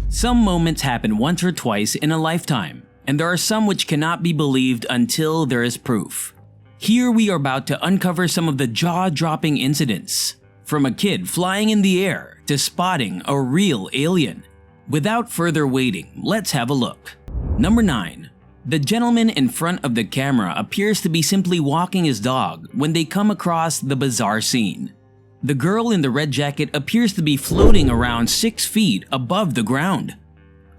Some moments happen once or twice in a lifetime, and there are some which cannot be believed until there is proof. Here we are about to uncover some of the jaw-dropping incidents, from a kid flying in the air to spotting a real alien. Without further waiting, let's have a look. Number 9. The gentleman in front of the camera appears to be simply walking his dog when they come across the bizarre scene. The girl in the red jacket appears to be floating around 6 feet above the ground.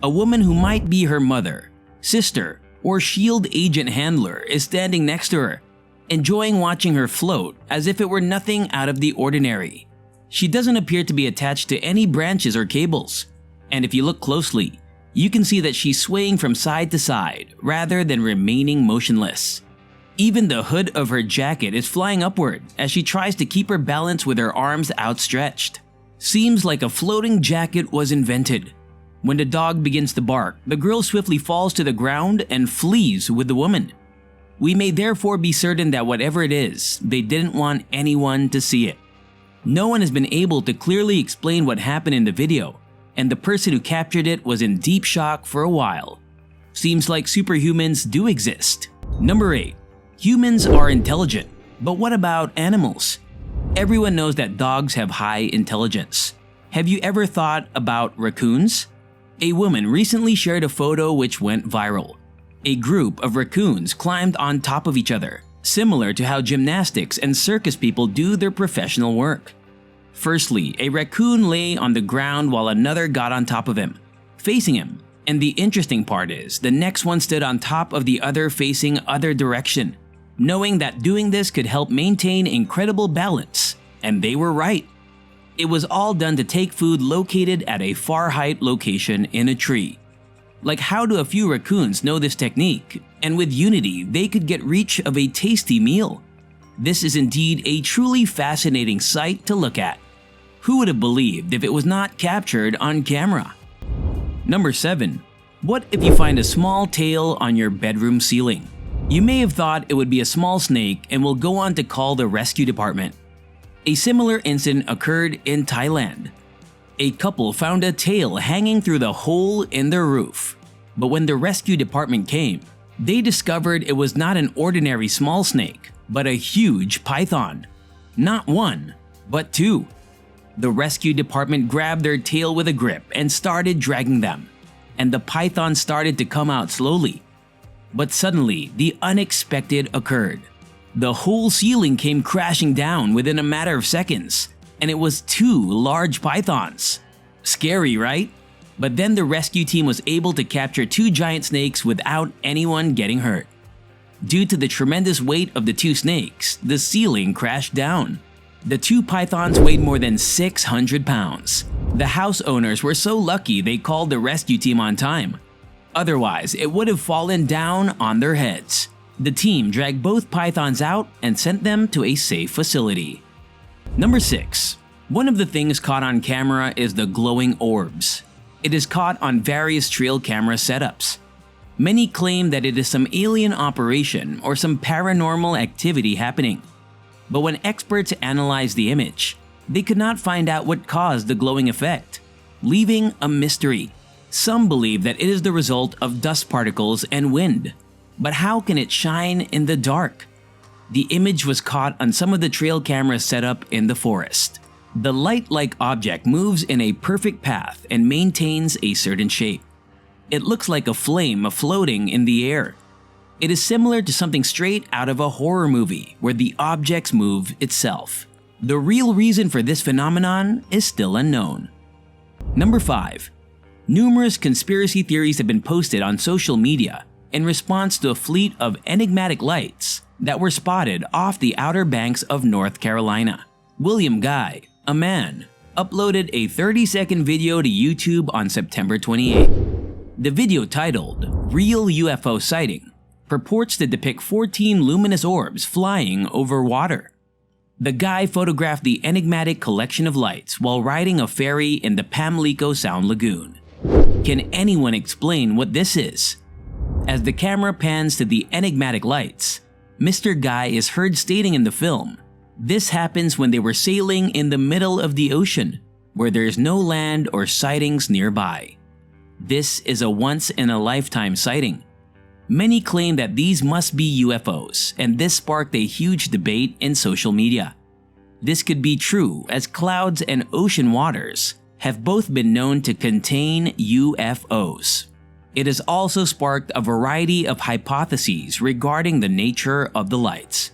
A woman who might be her mother, sister, or SHIELD agent handler is standing next to her, enjoying watching her float as if it were nothing out of the ordinary. She doesn't appear to be attached to any branches or cables, and if you look closely, you can see that she's swaying from side to side rather than remaining motionless. Even the hood of her jacket is flying upward as she tries to keep her balance with her arms outstretched. Seems like a floating jacket was invented. When the dog begins to bark, the girl swiftly falls to the ground and flees with the woman. We may therefore be certain that whatever it is, they didn't want anyone to see it. No one has been able to clearly explain what happened in the video, and the person who captured it was in deep shock for a while. Seems like superhumans do exist. Number 8. Humans are intelligent, but what about animals? Everyone knows that dogs have high intelligence. Have you ever thought about raccoons? A woman recently shared a photo which went viral. A group of raccoons climbed on top of each other, similar to how gymnastics and circus people do their professional work. Firstly, a raccoon lay on the ground while another got on top of him, facing him. And the interesting part is, the next one stood on top of the other facing other direction, knowing that doing this could help maintain incredible balance. And they were right. It was all done to take food located at a far height location in a tree. Like, how do a few raccoons know this technique? And with unity, they could get reach of a tasty meal. This is indeed a truly fascinating sight to look at. Who would have believed if it was not captured on camera? Number 7. What if you find a small tail on your bedroom ceiling? You may have thought it would be a small snake and will go on to call the rescue department. A similar incident occurred in Thailand. A couple found a tail hanging through the hole in their roof. But when the rescue department came, they discovered it was not an ordinary small snake, but a huge python. Not one, but 2. The rescue department grabbed their tail with a grip and started dragging them, and the python started to come out slowly. But suddenly, the unexpected occurred. The whole ceiling came crashing down within a matter of seconds, and it was 2 large pythons. Scary, right? But then the rescue team was able to capture 2 giant snakes without anyone getting hurt. Due to the tremendous weight of the 2 snakes, the ceiling crashed down. The 2 pythons weighed more than 600 pounds. The house owners were so lucky they called the rescue team on time. Otherwise, it would have fallen down on their heads. The team dragged both pythons out and sent them to a safe facility. Number 6. One of the things caught on camera is the glowing orbs. It is caught on various trail camera setups. Many claim that it is some alien operation or some paranormal activity happening. But when experts analyzed the image, they could not find out what caused the glowing effect, leaving a mystery. Some believe that it is the result of dust particles and wind. But how can it shine in the dark? The image was caught on some of the trail cameras set up in the forest. The light-like object moves in a perfect path and maintains a certain shape. It looks like a flame floating in the air. It is similar to something straight out of a horror movie where the objects move itself. The real reason for this phenomenon is still unknown. Number 5. Numerous conspiracy theories have been posted on social media in response to a fleet of enigmatic lights that were spotted off the Outer Banks of North Carolina. William Guy, a man, uploaded a 30-second video to YouTube on September 28. The video, titled "Real UFO Sighting," purports to depict 14 luminous orbs flying over water. The guy photographed the enigmatic collection of lights while riding a ferry in the Pamlico Sound Lagoon. Can anyone explain what this is? As the camera pans to the enigmatic lights, Mr. Guy is heard stating in the film, This happens when they were sailing in the middle of the ocean, where there is no land or sightings nearby. This is a once-in-a-lifetime sighting. Many claim that these must be UFOs, and this sparked a huge debate in social media. This could be true, as clouds and ocean waters have both been known to contain UFOs. It has also sparked a variety of hypotheses regarding the nature of the lights.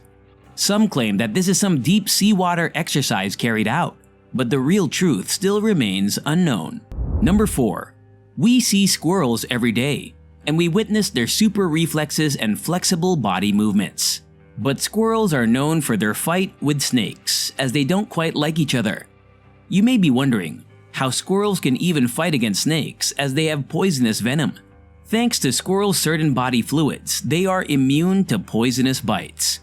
Some claim that this is some deep seawater exercise carried out, but the real truth still remains unknown. Number 4. We see squirrels every day, and we witness their super reflexes and flexible body movements. But squirrels are known for their fight with snakes, as they don't quite like each other. You may be wondering how squirrels can even fight against snakes, as they have poisonous venom. Thanks to squirrels' certain body fluids, they are immune to poisonous bites.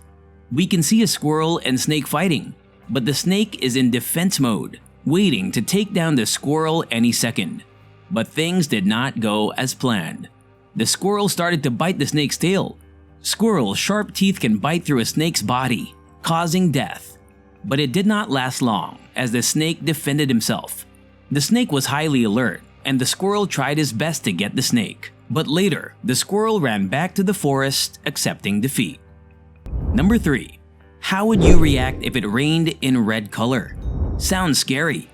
We can see a squirrel and snake fighting, but the snake is in defense mode, waiting to take down the squirrel any second. But things did not go as planned. The squirrel started to bite the snake's tail. Squirrel's sharp teeth can bite through a snake's body, causing death. But it did not last long, as the snake defended himself. The snake was highly alert, and the squirrel tried his best to get the snake. But later, the squirrel ran back to the forest, accepting defeat. Number 3. How would you react if it rained in red color? Sounds scary.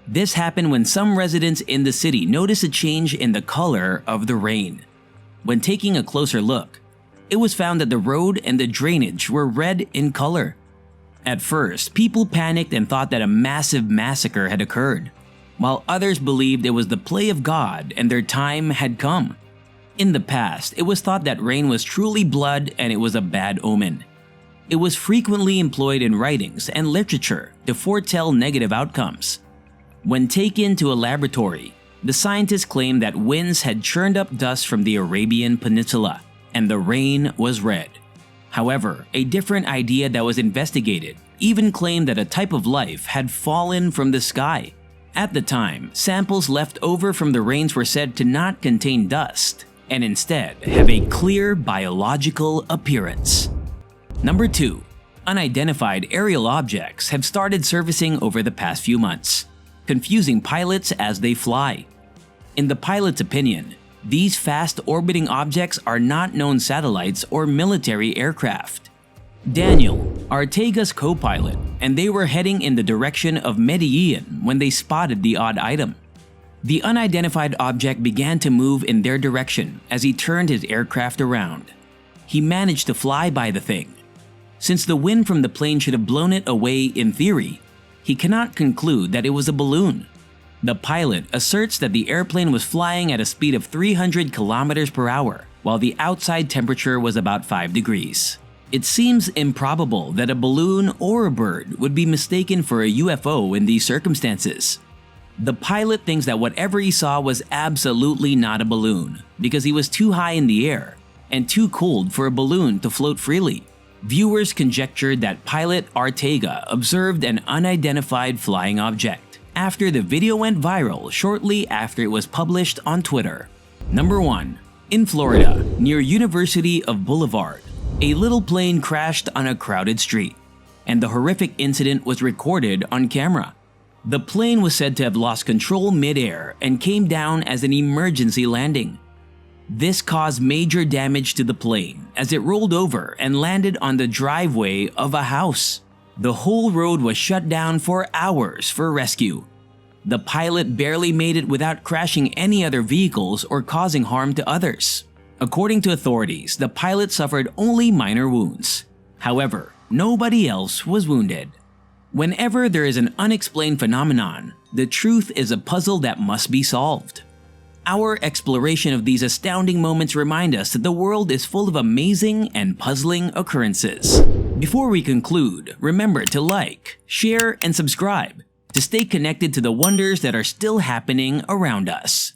This happened when some residents in the city noticed a change in the color of the rain. When taking a closer look, it was found that the road and the drainage were red in color. At first, people panicked and thought that a massive massacre had occurred, while others believed it was the play of God and their time had come. In the past, it was thought that rain was truly blood and it was a bad omen. It was frequently employed in writings and literature to foretell negative outcomes. When taken to a laboratory, the scientists claimed that winds had churned up dust from the Arabian Peninsula, and the rain was red. However, a different idea that was investigated even claimed that a type of life had fallen from the sky. At the time, samples left over from the rains were said to not contain dust, and instead have a clear biological appearance. Number 2. Unidentified aerial objects have started surfacing over the past few months, confusing pilots as they fly. In the pilot's opinion, these fast-orbiting objects are not known satellites or military aircraft. Daniel, Ortega's co-pilot, and they were heading in the direction of Medellin when they spotted the odd item. The unidentified object began to move in their direction as he turned his aircraft around. He managed to fly by the thing. Since the wind from the plane should have blown it away in theory, he cannot conclude that it was a balloon. The pilot asserts that the airplane was flying at a speed of 300 kilometers per hour, while the outside temperature was about 5 degrees. It seems improbable that a balloon or a bird would be mistaken for a UFO in these circumstances. The pilot thinks that whatever he saw was absolutely not a balloon because he was too high in the air and too cold for a balloon to float freely. Viewers conjectured that pilot Ortega observed an unidentified flying object after the video went viral shortly after it was published on Twitter. Number 1. In Florida, near University of Boulevard, a little plane crashed on a crowded street, and the horrific incident was recorded on camera. The plane was said to have lost control mid-air and came down as an emergency landing. This caused major damage to the plane as it rolled over and landed on the driveway of a house. The whole road was shut down for hours for rescue. The pilot barely made it without crashing any other vehicles or causing harm to others. According to authorities, the pilot suffered only minor wounds. However, nobody else was wounded. Whenever there is an unexplained phenomenon, the truth is a puzzle that must be solved. Our exploration of these astounding moments remind us that the world is full of amazing and puzzling occurrences. Before we conclude, remember to like, share, and subscribe to stay connected to the wonders that are still happening around us.